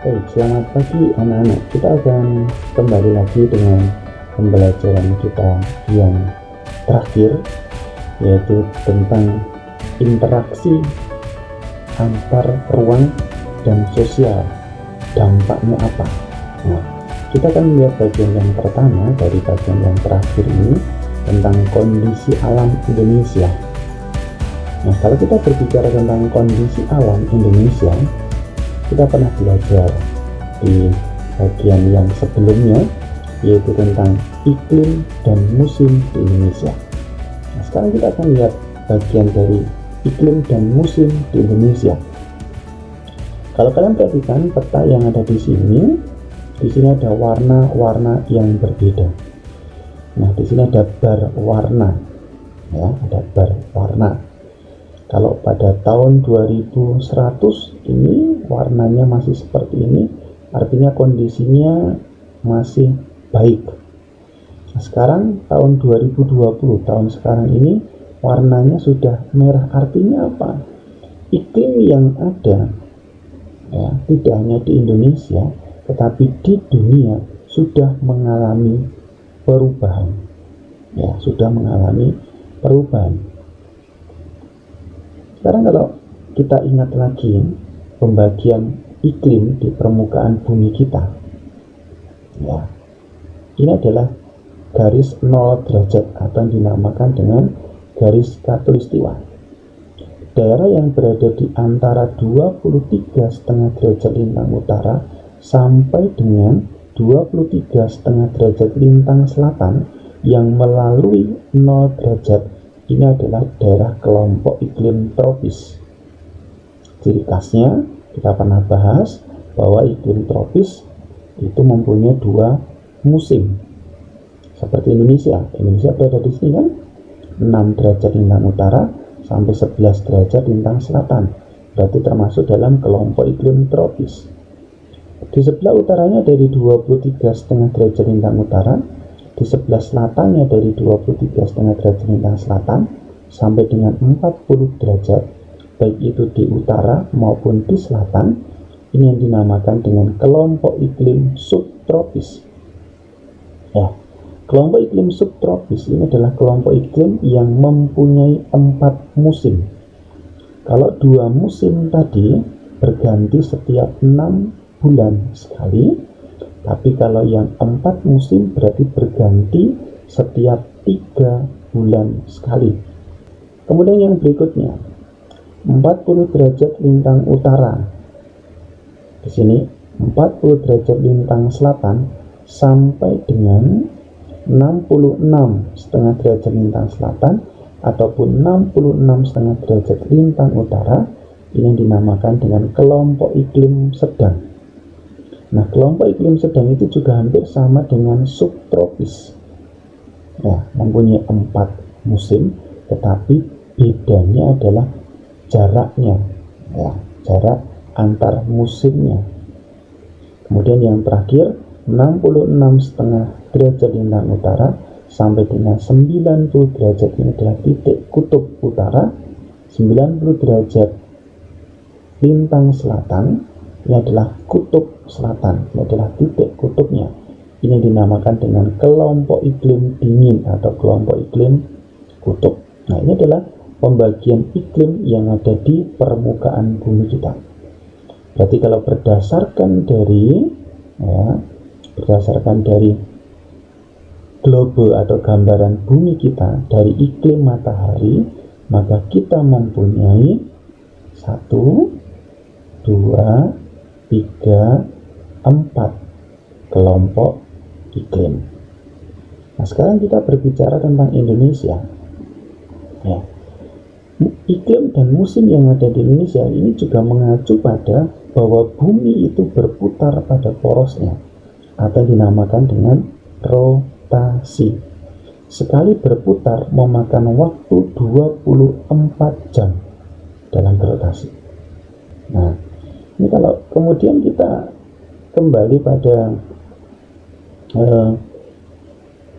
Baik, selamat pagi anak-anak. Kita akan kembali lagi dengan pembelajaran kita yang terakhir, yaitu tentang interaksi antar ruang dan sosial. Dampaknya apa? Nah, kita akan melihat bagian yang pertama dari bagian yang terakhir ini tentang kondisi alam Indonesia. Nah, kalau kita berbicara tentang kondisi alam Indonesia, kita pernah belajar di bagian yang sebelumnya, yaitu tentang iklim dan musim di Indonesia. Nah, sekarang kita akan lihat bagian dari iklim dan musim di Indonesia. Kalau kalian perhatikan peta yang ada di sini ada warna-warna yang berbeda. Nah, di sini ada bar warna, ya, ada bar warna. Kalau pada tahun 2100 ini warnanya masih seperti ini, artinya kondisinya masih baik. Nah, sekarang tahun 2020, tahun sekarang ini warnanya sudah merah, artinya apa? Iklim yang ada, ya, tidak hanya di Indonesia tetapi di dunia sudah mengalami perubahan, ya, sudah mengalami perubahan. Sekarang kalau kita ingat lagi pembagian iklim di permukaan bumi kita, ya, ini adalah garis 0 derajat atau yang dinamakan dengan garis khatulistiwa. Daerah yang berada di antara 23,5 derajat lintang utara sampai dengan 23,5 derajat lintang selatan yang melalui 0 derajat, ini adalah daerah kelompok iklim tropis. Ciri khasnya kita pernah bahas bahwa iklim tropis itu mempunyai 2 musim. Seperti Indonesia berada di sini kan, 6 derajat lintang utara sampai 11 derajat lintang selatan, berarti termasuk dalam kelompok iklim tropis. Di sebelah utaranya dari 23,5 derajat lintang utara, di sebelah selatannya dari 23,5 derajat lintang selatan sampai dengan 40 derajat, baik itu di utara maupun di selatan, ini yang dinamakan dengan kelompok iklim subtropis. Ya, kelompok iklim subtropis ini adalah kelompok iklim yang mempunyai 4 musim. Kalau 2 musim tadi berganti setiap 6 bulan sekali, tapi kalau yang 4 musim berarti berganti setiap 3 bulan sekali. Kemudian yang berikutnya 40 derajat lintang utara. Di sini 40 derajat lintang selatan sampai dengan 66,5 derajat lintang selatan ataupun 66,5 derajat lintang utara, ini dinamakan dengan kelompok iklim sedang. Nah, kelompok iklim sedang itu juga hampir sama dengan subtropis, ya, mempunyai 4 musim, tetapi bedanya adalah jaraknya, ya, jarak antar musimnya. Kemudian yang terakhir 66,5 derajat lintang utara sampai dengan 90 derajat, ini adalah titik kutub utara. 90 derajat lintang selatan, ini adalah kutub selatan, ini adalah titik kutubnya. Ini dinamakan dengan kelompok iklim dingin atau kelompok iklim kutub. Nah, ini adalah pembagian iklim yang ada di permukaan bumi kita. Berarti kalau berdasarkan dari globe atau gambaran bumi kita dari iklim matahari, maka kita mempunyai 1, 2, 3, 4 kelompok iklim. Nah, sekarang kita berbicara tentang Indonesia, ya. Iklim dan musim yang ada di Indonesia ini juga mengacu pada bahwa bumi itu berputar pada porosnya atau dinamakan dengan rotasi. Sekali berputar memakan waktu 24 jam dalam berotasi. Nah, ini kalau kemudian kita kembali pada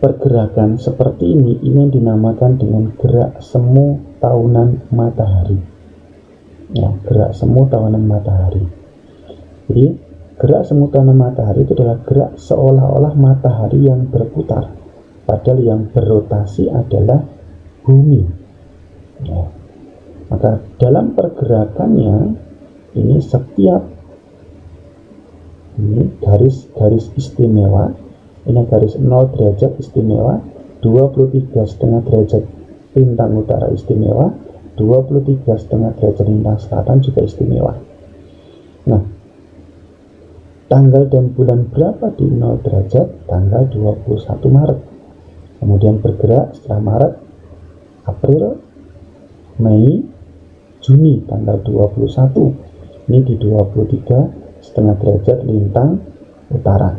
pergerakan seperti ini yang dinamakan dengan gerak semu tahunan matahari. Ya, gerak semu tahunan matahari. Jadi gerak semu tahunan matahari itu adalah gerak seolah-olah matahari yang berputar, padahal yang berrotasi adalah bumi. Ya. Maka dalam pergerakannya ini setiap ini garis istimewa, ini garis 0 derajat istimewa, 23,5 derajat lintang utara istimewa, 23,5 derajat lintang selatan juga istimewa. Nah, tanggal dan bulan berapa di 0 derajat? Tanggal 21 Maret. Kemudian bergerak setelah Maret, April, Mei, Juni tanggal 21. Ini di 23,5 derajat lintang utara.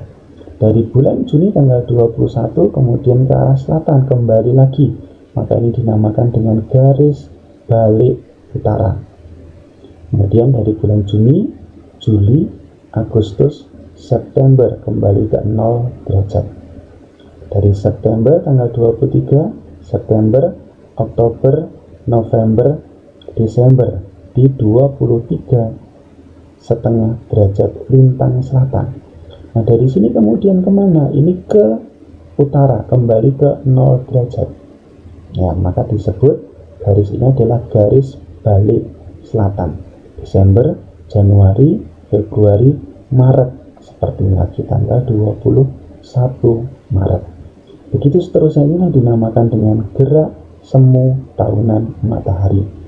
Dari bulan Juni tanggal 21 kemudian ke arah selatan kembali lagi. Maka ini dinamakan dengan garis balik utara. Kemudian dari bulan Juni, Juli, Agustus, September kembali ke 0 derajat. Dari September tanggal 23, September, Oktober, November, Desember di 23,5 derajat lintang selatan. Nah, dari sini kemudian kemana? Ini ke utara, kembali ke 0 derajat. Ya, maka disebut garis ini adalah garis balik selatan. Desember, Januari, Februari, Maret. Seperti lagi tanggal 21 Maret. Begitu seterusnya, inilah dinamakan dengan gerak semu tahunan matahari.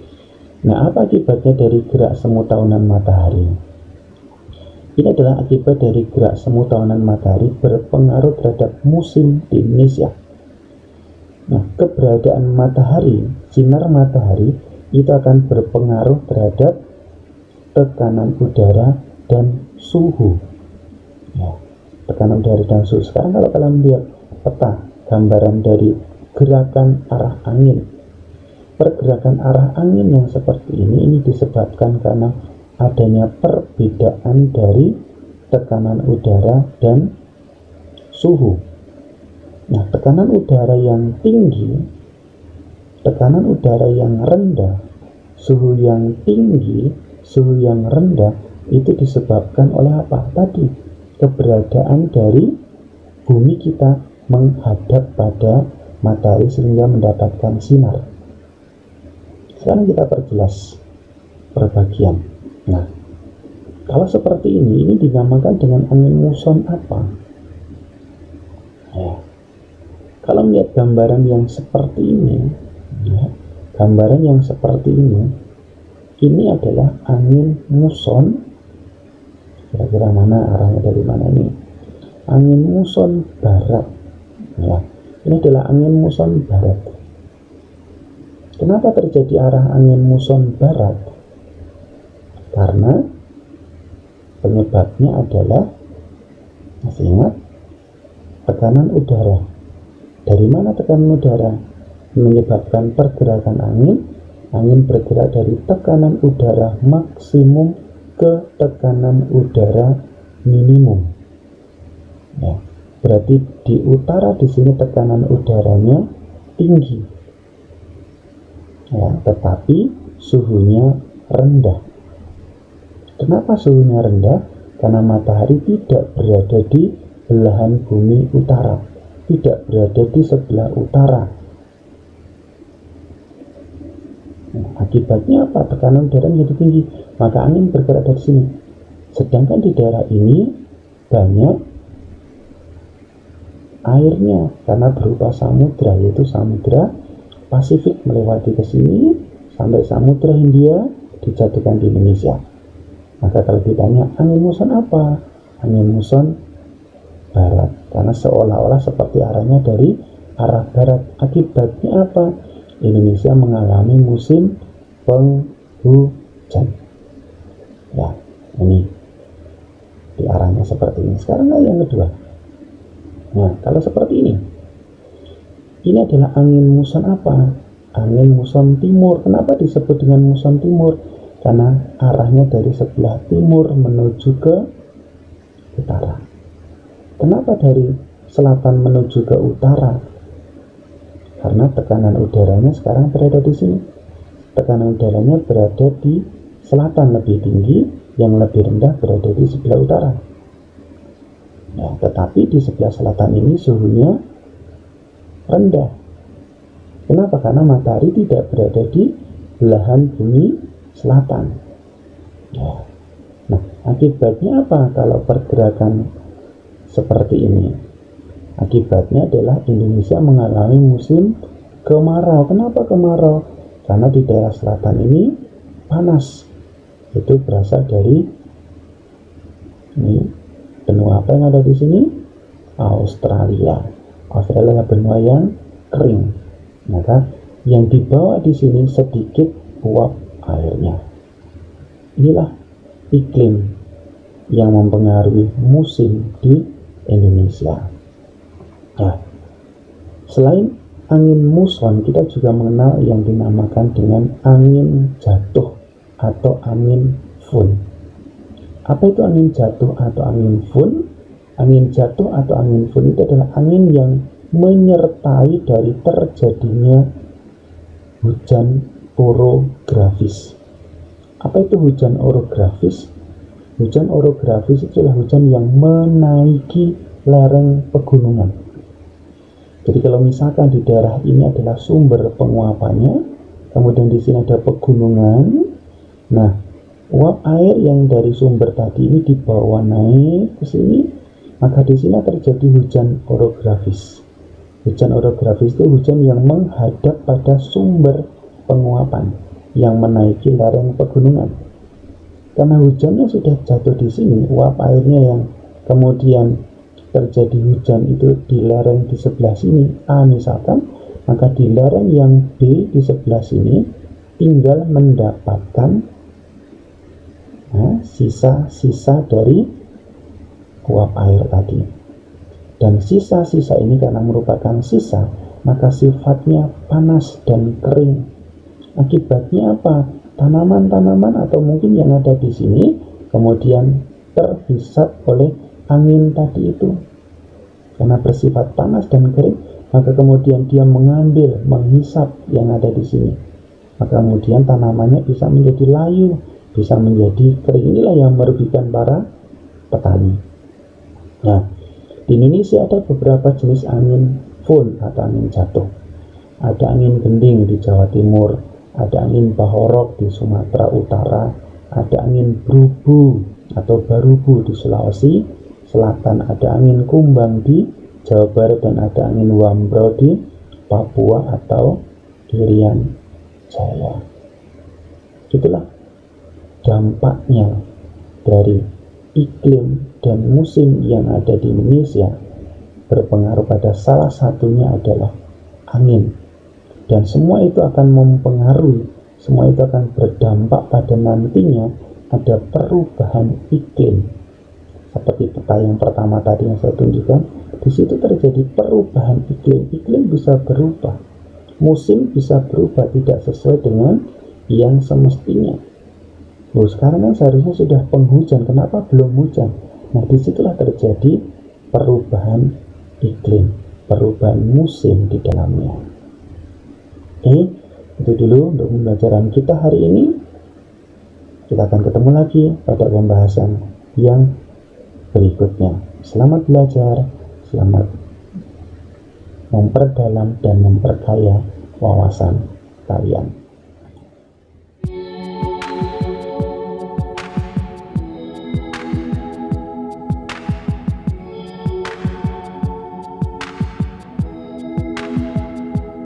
Nah, apa akibatnya dari gerak semu tahunan matahari? Ini adalah akibat dari gerak semu tahunan matahari berpengaruh terhadap musim di Indonesia. Nah, keberadaan matahari, sinar matahari itu akan berpengaruh terhadap tekanan udara dan suhu. Ya, tekanan udara dan suhu. Sekarang kalau kalian lihat peta gambaran dari gerakan arah angin, pergerakan arah angin yang seperti ini disebabkan karena adanya perbedaan dari tekanan udara dan suhu. Nah, tekanan udara yang tinggi, tekanan udara yang rendah, suhu yang tinggi, suhu yang rendah itu disebabkan oleh apa? Tadi keberadaan dari bumi kita menghadap pada matahari sehingga mendapatkan sinar. Sekarang kita perjelas perbagian. Nah, kalau seperti ini dinamakan dengan angin muson apa? Ya, kalau melihat gambaran yang seperti ini, ya, gambaran yang seperti ini adalah angin muson. Kira-kira mana arahnya, dari mana ini? Angin muson barat. Ya, ini adalah angin muson barat. Kenapa terjadi arah angin muson barat? Karena penyebabnya adalah, masih ingat, tekanan udara. Dari mana tekanan udara menyebabkan pergerakan angin? Angin bergerak dari tekanan udara maksimum ke tekanan udara minimum. Ya, berarti di utara di sini tekanan udaranya tinggi, ya, tetapi suhunya rendah. Kenapa suhunya rendah? Karena matahari tidak berada di belahan bumi utara, tidak berada di sebelah utara. Nah, akibatnya apa? Tekanan udara menjadi tinggi, maka angin bergerak dari sini. Sedangkan di daerah ini banyak airnya karena berupa samudra, yaitu samudra Pasifik melewati ke sini sampai samudra Hindia dijatuhkan di Indonesia. Maka kalau ditanya angin muson apa? Angin muson barat, karena seolah-olah seperti arahnya dari arah barat. Akibatnya apa? Indonesia mengalami musim penghujan. Ya, ini di arahnya seperti ini. Sekarang yang kedua. Nah, kalau seperti ini adalah angin muson apa? Angin muson timur. Kenapa disebut dengan muson timur? Karena arahnya dari sebelah timur menuju ke utara. Kenapa dari selatan menuju ke utara? Karena tekanan udaranya sekarang berada di sini. Tekanan udaranya berada di selatan lebih tinggi, yang lebih rendah berada di sebelah utara. Ya, tetapi di sebelah selatan ini suhunya rendah. Kenapa? Karena matahari tidak berada di belahan bumi selatan. Ya. Nah, akibatnya apa kalau pergerakan seperti ini? Akibatnya adalah Indonesia mengalami musim kemarau. Kenapa kemarau? Karena di daerah selatan ini panas. Itu berasal dari ini benua apa yang ada di sini? Australia. Australia adalah benua yang kering. Maka yang dibawa di sini sedikit uap airnya. Inilah iklim yang mempengaruhi musim di Indonesia. Nah, selain angin muson, kita juga mengenal yang dinamakan dengan angin jatuh atau angin fun. Apa itu angin jatuh atau angin fun? Angin jatuh atau angin fun itu adalah angin yang menyertai dari terjadinya hujan orografis. Apa itu hujan orografis? Hujan orografis itu adalah hujan yang menaiki lereng pegunungan. Jadi kalau misalkan di daerah ini adalah sumber penguapannya, kemudian di sini ada pegunungan, nah uap air yang dari sumber tadi ini dibawa naik ke sini, maka di sini terjadi hujan orografis. Hujan orografis itu hujan yang menghadap pada sumber penguapan yang menaiki lereng pegunungan. Karena hujannya sudah jatuh di sini, uap airnya yang kemudian terjadi hujan itu di lereng di sebelah sini A misalkan, maka di lereng yang B di sebelah sini tinggal mendapatkan sisa-sisa dari uap air tadi. Dan sisa-sisa ini karena merupakan sisa, maka sifatnya panas dan kering. Akibatnya apa? Tanaman-tanaman atau mungkin yang ada di sini kemudian terhisap oleh angin tadi itu. Karena bersifat panas dan kering, maka kemudian dia mengambil, menghisap yang ada di sini. Maka kemudian tanamannya bisa menjadi layu, bisa menjadi kering. Inilah yang merugikan para petani. Nah, di Indonesia ada beberapa jenis angin fun atau angin jatuh. Ada angin gending di Jawa Timur, ada angin bahorok di Sumatera Utara, ada angin brubu atau barubu di Sulawesi Selatan, ada angin kumbang di Jawa Barat, dan ada angin wambrau di Papua atau Irian Jaya. Itulah dampaknya dari iklim dan musim yang ada di Indonesia, berpengaruh pada salah satunya adalah angin. Dan semua itu akan mempengaruhi, semua itu akan berdampak pada nantinya ada perubahan iklim. Seperti peta yang pertama tadi yang saya tunjukkan, di situ terjadi perubahan iklim. Iklim bisa berubah, musim bisa berubah tidak sesuai dengan yang semestinya. Loh, sekarang kan seharusnya sudah penghujan, kenapa belum hujan? Nah, disitulah terjadi perubahan iklim, perubahan musim di dalamnya. Oke, itu dulu untuk pembelajaran kita hari ini. Kita akan ketemu lagi pada pembahasan yang berikutnya. Selamat belajar, selamat memperdalam dan memperkaya wawasan kalian.